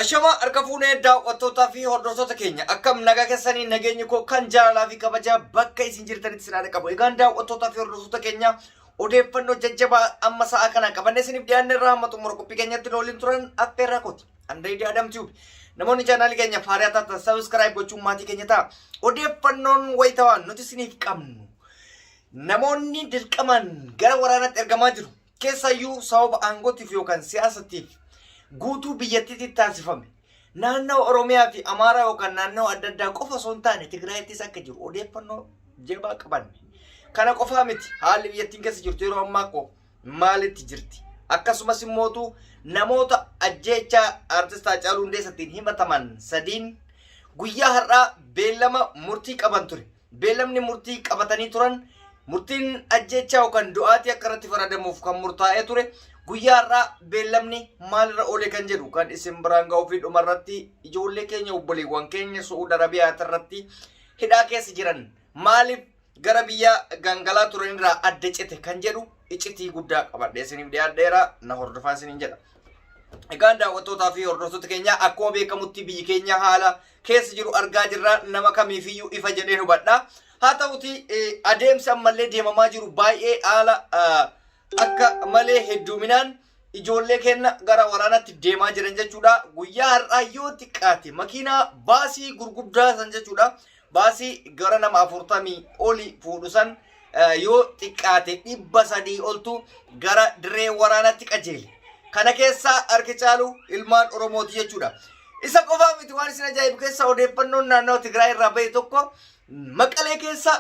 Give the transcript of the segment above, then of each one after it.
Ashama harka fuunee daawwattootaa fi hordoftoota keenya akkam nagaa keessanii nageenyi koo kan jaalalaa fi kabajaa bakka isin jirtanitti sinaadha qabu. Egaan daawwattootaa fi hordoftoota keenya odeeffannoo jajjabaa amma sa'a kana qabanne isiniif dhiyaanne irraa hamma xumura qophii keenyatti waliin turan affeerraa kooti. Andaayidii Adam Tube. Namoonni chaanaalii keenya faarii taatan subscribe gochuun maatii keenya ta'a. Odeeffannoon wayitawaan nuti isiniif qabnu. Namoonni dirqaman gara waraanaatti ergamaa jiru. Keessayyuu sababa aangootiif yookaan siyaasatiif guutuu biyyattiitti taasifame naannoo Oromiyaa fi Amaaraa yookaan naannoo adda addaa qofa osoo hin taane Tigraayittis akka jiru odeeffannoo jabaa qabanne. Kana qofaa miti haalli biyyattiin keessa jirtu yeroo ammaa koo maalitti jirti? Akkasumas immoo namoota ajjeechaa artist Haacaaluu Hundeessaatiin himataman sadiin guyyaa har'aa beellama murtii qaban ture. Beellamni murtii qabatanii turan murtiin ajjeechaa yookaan du'aatii akka irratti faradamuuf kan murtaa'ee ture. Guyyaa har'aa beellamni maalirra oole kan jedhu kan isin biraan ga'uu fi dhumarratti ijoollee keenya obboleewwan keenya Su'uud Arabiyaa irratti hidhaa keessa jiran maaliif gara biyya gangalaa turan irraa adda cite kan jedhu iccitii guddaa qabadhe isiniif dhiyaadheera na hordofaa isiniin jedha. Egaan daawwattootaa fi hordoftoota keenya akkuma beekamutti biyyi keenya haala keessa jiru argaa jirra, nama kamiifiyyuu ifa jedhee hubadha. Haa ta'uti adeemsi ammallee deemamaa jiru baay'ee haala akka malee hedduminaan ijoollee keenya gara waraanaatti deemaa jiran jechuudha. Guyyaa har'aa yoo xiqqaate makiinaa baasii gurguddaa san jechuudha. Baasii gara nama 40 oli fuudhu san yoo xiqqaate 300 oltu gara dirree waraanaatti qajeele. Kana keessaa harki caalu ilmaan Oromooti jechuudha. Isa qofaa miti waan isin ajaa'ibu keessa odeeffannoon naannoo Tigraay irraa bahe tokko Maqalee keessa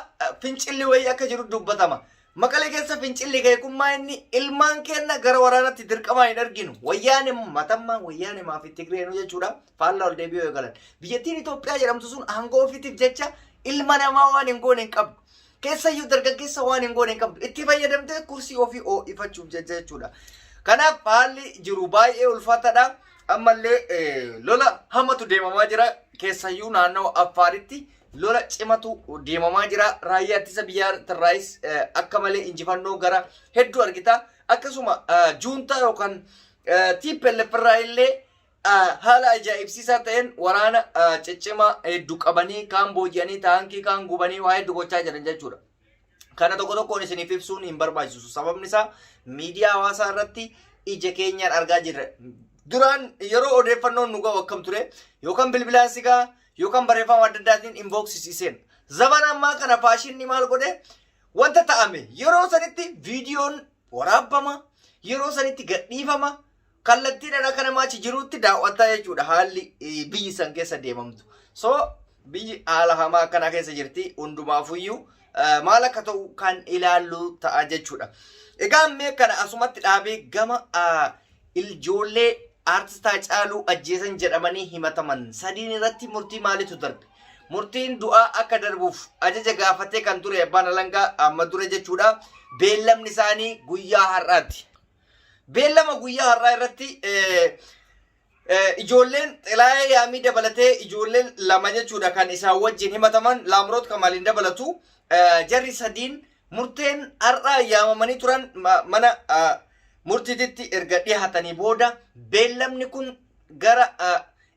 fincilli wayii akka jiru dubbatama. Maqalee keessa fincilli keekummaa inni ilmaan keenya gara waraanaatti dirqamaa hin arginu. Wayyaane matammaa wayyaane maafi Tigreenu jechuudha. Faallaa ol deebi'uu eegalan. Biyyattiin Itoophiyaa jedhamtu sun aangoo ofiitiif jecha ilma namaa waan hin goone hin qabdu. Keessayyuu dargaggeessa waan hin goone hin qabdu. Itti fayyadamtee kursii ofii ho'ifachuuf jechuudha. Kanaaf haalli jiru baay'ee ulfaataadha. Ammallee lola hamatu deemamaa jira. Keessayyuu naannoo Affaaritti lola cimatu deemamaa jira. Raayyaa ittisa biyyaa Tirraayis akka malee injifannoo gara hedduu argita. Akkasuma juuntaa yookaan TPLF irraa illee haala ajaa'ibsiisaa ta'een waraana ciccimaa hedduu qabanii kaan booji'anii taankii kaan gubanii waa hedduu gochaa jiran jechuudha. Kana tokko tokkoon isiniif ibsuun hin barbaachisu. Sababni isaa miidiyaa hawaasaa irratti ija keenyaan argaa jirra. Duraan yeroo odeeffannoon nu ga'u akkam ture yookaan bilbilaan si ga'a yookaan barreeffama adda addaatiin inboxisiiseen. Zaman ammaa kana faashinni maal godhe wanta ta'ame yeroo sanitti viidiyoon waraabama, yeroo sanitti gadhiifama, kallattiidhaan akka namaa achi jirutti daawwataa jechuudha haalli biyyi san keessa deemamtu. So biyyi haala hamaa akkanaa keessa jirti hundumaafuyyuu maal akka ta'u kan ilaallu ta'a jechuudha. Egaa mee kana asumatti dhaabee gama ijoollee artist Haacaaluu ajjeesan jedhamanii himataman sadiin irratti murtii maalitu darbe? Murtiin du'aa akka darbuuf ajaja gaafatee kan ture abbaan alangaa amma dura jechuudha. Beellamni isaanii guyyaa har'aati. Beellama guyyaa har'aa irratti ijoolleen Xilaayee Yaamii dabalatee ijoolleen lama jechuudha kan isaan wajjin himataman Laamroot Kamaaliin dabalatu jarri sadiin murteen har'aa yaamamanii turan mana murtiititti erga dhiyaatanii booda beellamni kun gara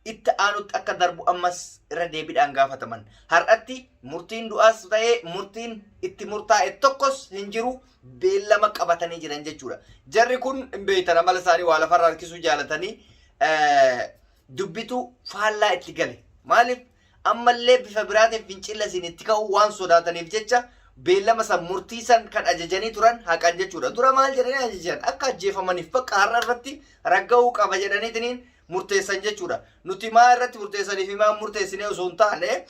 itti aanutti akka darbu ammas irra deebiidhaan gaafataman. Har'atti murtiin du'aas ta'ee murtiin itti murtaa'e tokkos hin jiru beellama qabatanii jiran jechuudha. Jarri kun beeytan amala isaanii waa lafarraa harkisuu jaalatanii dubbitu faallaa itti gale. Maaliif ammallee bifa biraatiin fincilla isin itti ka'u waan sodaataniif jecha beellama san murtii san kan ajajanii turan haqan jechuudha. Dura maal jedhanii ajajan akka ajjeefamaniif bakka har'a irratti ragga'uu qaba jedhaniitiin murteessan jechuudha. Nuti maa irratti murteessanii fi maa murteessinee osoo hin taane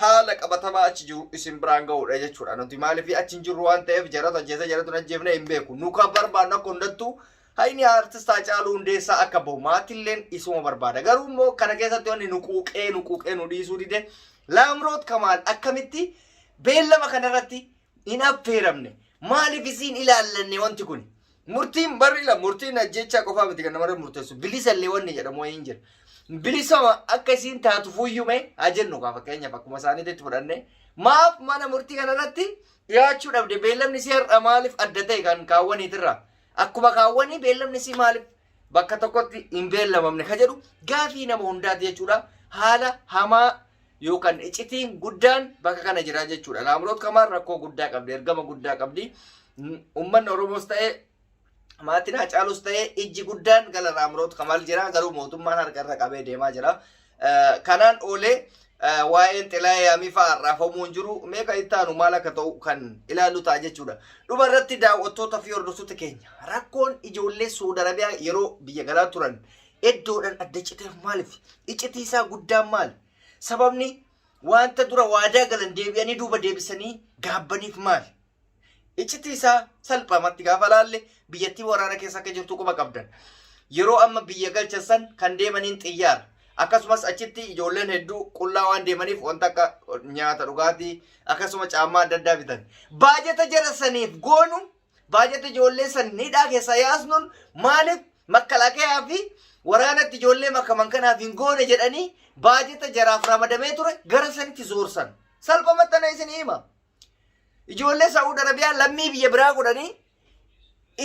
haala qabatamaa achi jiru isin biraan ga'uudha jechuudha. Nuti maaliif achi hin jirru waan ta'eef jaratu ajjeesa jaratu ajjeefne hin beeku. Nu kan barbaadnu akka hundattuu hayni artist Haacaaluu Hundeessaa akka bahu maatilleen isuma barbaada. Garuu immoo kana keessatti wanni nuquuqee nu dhiisuu dide Laamroot Kamaal akkamitti beellama kanarratti hin affeeramne? Maaliif isin ilaallanne wanti kun? Murtiin barila murtiin ajjechaa qofaa miti kan namarra murteessu. Bilisallee wanni jedhamu hin jiru. Bilisama akka isin taatu fuyyume ajennu kaa fakkeenyaaf akkuma isaaniitti fudhanne maaf mana murtii kanarratti dhiyaachuu dhabde? Beellamni si har'a maaliif adda ta'e kan kaawwaniitirraa? Akkuma kaawwanii beellamni si maaliif bakka tokkotti hin beellamamne ka jedhu gaafii nama hundaati jechuudha. Haala hamaa yookaan iccitiin guddaan bakka kana jira jechuudha. Laamroot Kamaal rakkoo guddaa qabdi, ergama guddaa qabdi. Uummanni Oromoos ta'ee maatiin Hacaalus ta'ee ijji guddaan gara Laamroot Kamaal jira. Garuu mootummaan harka irra qabee deemaa jira. Kanaan oolee waa'een Xilaayee Yaamii fa'aa raafamuu hin jiru. Meeqa ittaanu maal akka ta'u kan ilaallu ta'a jechuudha. Dhuma irratti daawwattoota fi hordoftoota keenya rakkoon ijoollee Saudi Arabiyaa yeroo biyya galaa turan iddoodhaan adda citeef maaliif? Iccitii isaa guddaan maali? Sababni wanta dura waadaa galan deebi'anii duuba deebisanii gaabbaniif maali? Iccitii isaa salphamatti gaafa laalle biyyattii waraana keessa akka jirtu quba qabdan. Yeroo amma biyya galchassan kan deemaniin xiyyaara. Akkasumas achitti ijoolleen hedduu qullaa waan deemaniif wanta akka nyaata dhugaatii akkasuma caammaa adda addaa bitan. Baajata jara saniif goonu baajata ijoollee san hidhaa keessa yaasnuun maaliif makkalaaqayaa fi waraanatti ijoollee makaman kanaaf hin goone jedhanii baajata jaraaf ramadamee ture gara sanitti zoorsan. Salphumatti ana isin hima. Ijoollee Saudi Arabiyaa lammii biyya biraa godhanii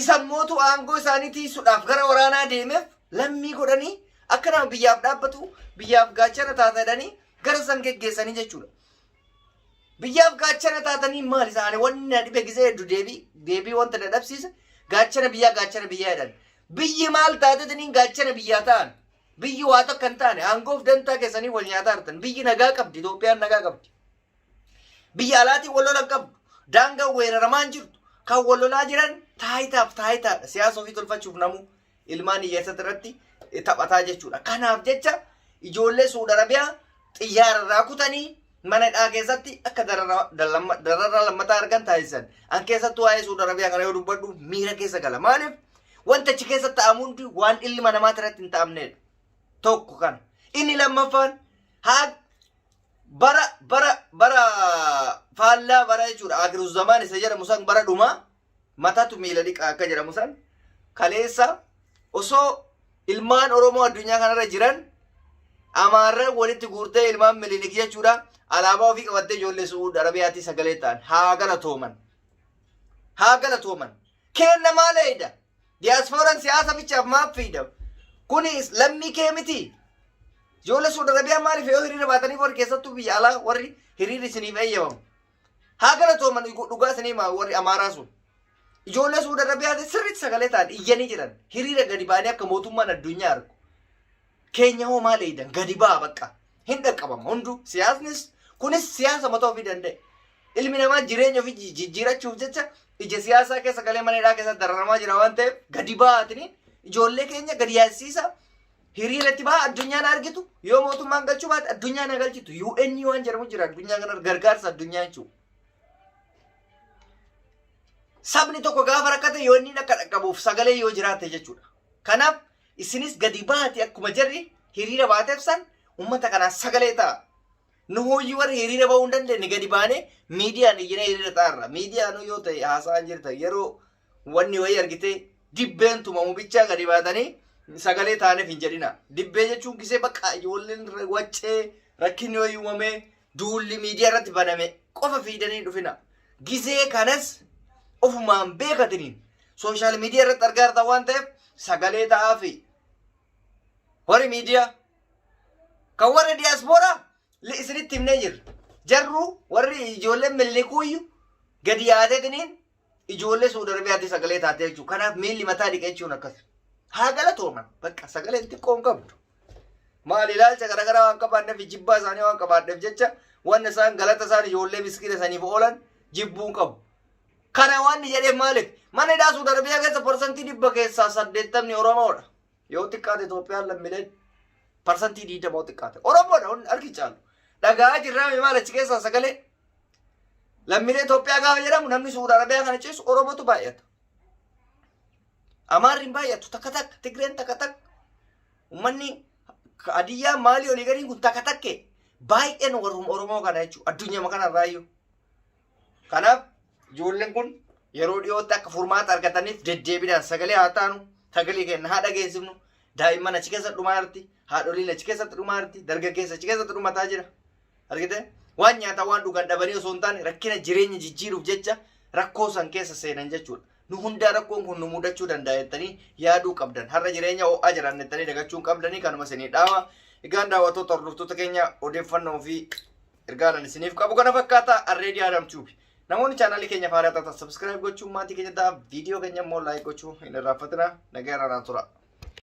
isan mootu aangoo isaanii tiisuudhaaf gara waraanaa deemeef lammii godhanii akka nama biyyaaf dhaabbatu biyyaaf gaachana taatanii gara san geggeessanii jechuudha. Biyyaaf gaachana taatanii maal isaanii wanni dhibe gisee hedduu deebii wanta dadhabsiise gaachana biyyaa jedhan. Biyyi maal taatetanii gaachana biyyaa ta'an? Biyyi waa tokko hin taane aangoof dantaa keessanii wal nyaataa artan. Biyyi nagaa qabdi, Itoophiyaan nagaa qabdi. Biyya alaatiin wal lolan qabdu. Daangaan weeraramaan jirtu. Kan wal lolaa jiran taayitaadha. Siyaasa ofii tolfachuuf namu ilmaan hiyyeessatti irratti taphataa jechuudha. Kanaaf jecha ijoollee Saudi Arabiyaa xiyyaara irraa kutanii mana hidhaa keessatti akka dararraa lammataa argan taasisan. An keessattuu waa'ee Saudi Arabiyaa kana yoo dubbadhu miira keessa gala. Maaliif? Wanta achi keessatti ta'amu hundi waan ilma namaa irratti hin ta'amnedha. Tokko kana. Inni lammaffaan haa bara faallaa bara jechuudha. Akiru zamaan isa jedhamu san bara dhumaa mataatu miila dhiqaa akka jedhamu san kaleessa osoo ilmaan Oromoo addunyaa kanarra jiran amaarra walitti guurtee ilmaan Minilik jechuudha. Alaabaa ofii qabattee ijoollee Saudi Arabiyaatti sagalee ta'an haa galatooman. Kenna maaleedha? Diyaaspooraan siyaasa bichaaf maaf fiida? Kunis lammii kee miti. Ijoollee Saudi Arabiyaa maaliif yoo hiriira baatanii warri keessattuu biyya alaa warri hiriirri isiniif eeyyamamu? Haa galatooman dhugaa isinii warri Amaaraa sun. Ijoollee Saudi Arabiyaa sirriitti sagalee ta'an iyyanii jiran hiriira gadi ba'anii akka mootummaan addunyaa argu. Keenya hoo maaleedha? Gadi ba'a bakka. Hin dhaqqabama hunduu. Siyaasnis kunis siyaasa mataa ofii danda'e. Ilmi namaa jireenya ofii jijjiirachuuf jecha ija siyaasaa keessa galee mana hidhaa keessa dararamaa jira waan ta'eef gadi ba'aatiniin ijoollee keenya gadi yaasiisa. Hiriiratti ba'a addunyaan argitu yoo mootummaan galchuu baate addunyaan agalchitu. UN waan jedhamu jira addunyaa kana gargaarsa addunyaa jechuudha. Sabni tokko gaafa rakkate yoo inni akka dhaqqabuuf sagalee yoo jiraate jechuudha. Kanaaf isinis gadi baate akkuma jarri hiriira baateef san uummata kanaaf sagalee ta'a. Nu hooyyii warri hiriira ba'uu hin dandeenye gadi baanee miidiyaan iyyina hiriira ta'arra. Miidiyaan yoo ta'e haasa'an jirta yeroo wanni wayii argitee dibbeen tumamu bichaa gadi baatanii sagalee taaneef hin jedhina. Dibbee jechuun gisee bakka ijoolleen waccee rakkinni wayii uumamee duulli miidiyaa irratti baname qofa fiidanii dhufina. Gisee kanas ofumaan beekatiniin sooshaal miidiyaa irratti argaarta waan ta'eef sagalee ta'aafi. Warri miidiyaa kan warri diyaaspooraa isinitti himnee jirra. Jarru warri ijoolleen Minilikuuyyu gadi yaadatiniin ijoollee Saudi Arabiyaatti sagalee taatee jechuudha. Kanaaf miilli mataa dhiqa jechuun akkas. Haa galatooman bakka sagaleen xiqqoo hin qabdu. Maali ilaalcha garaagaraa waan qabaadneef jibbaa isaanii waan qabaadneef jecha wanni isaan galata isaan ijoollee miskiina saniif oolan jibbuu hin qabu. Kana waan jedheef maaliif mana hidhaa Saudi Arabiyaa keessa parsantii 100 keessaa 80 Oromoodha. Yoo xiqqaate Itoophiyaan lammiileen parsantii 20 yoo xiqqaate Oromoodha hundi argi caalu. Dhagaa jirraa maal achi keessaa sagalee lammiilee Itoophiyaa gaafa jedhamu namni Saudi Arabiyaa kana ceesu Oromootu baay'ata. Amaarri hin baay'atu takka takka Tigreen takka takka uummanni Hadiyyaa maalii olii gadiin kun takka takke baay'een warruma Oromoo kana jechuudha addunyaa kanarraayyuu. Kanaaf ijoolleen kun yeroo dhiyootti akka furmaata argataniif deddeebiidhaan sagalee haa taanu sagalee kenna haa dhageessifnu. Daa'imman achi keessatti dhumaa jirti, haadholiin achi keessatti dhumaa jirti, dargaggeessa achi keessatti dhumataa jira. Argite waan nyaataa waan dhugan dhabanii osoo hin taane rakkina jireenya jijjiiruuf jecha rakkoo san keessa seenan jechuudha. nu hundaa rakkoon kun nu mudachuu danda'a jettanii yaaduu qabdan. Har'a jireenya ho'aa jiran jettanii dagachuun qabdanii kanuma isinii dhaama. Egaan daawwattoota hordoftoota keenya odeeffannoo fi ergaan isiniif qabu kana fakkaata. Arreedii Adamtuubi. Namoonni chaanaalii keenya faaraa ta'an subscribe gochuun maatii keenya ta'a. Viidiyoo keenya immoo like gochuu hin irraanfatina. Nagaa irraa tura.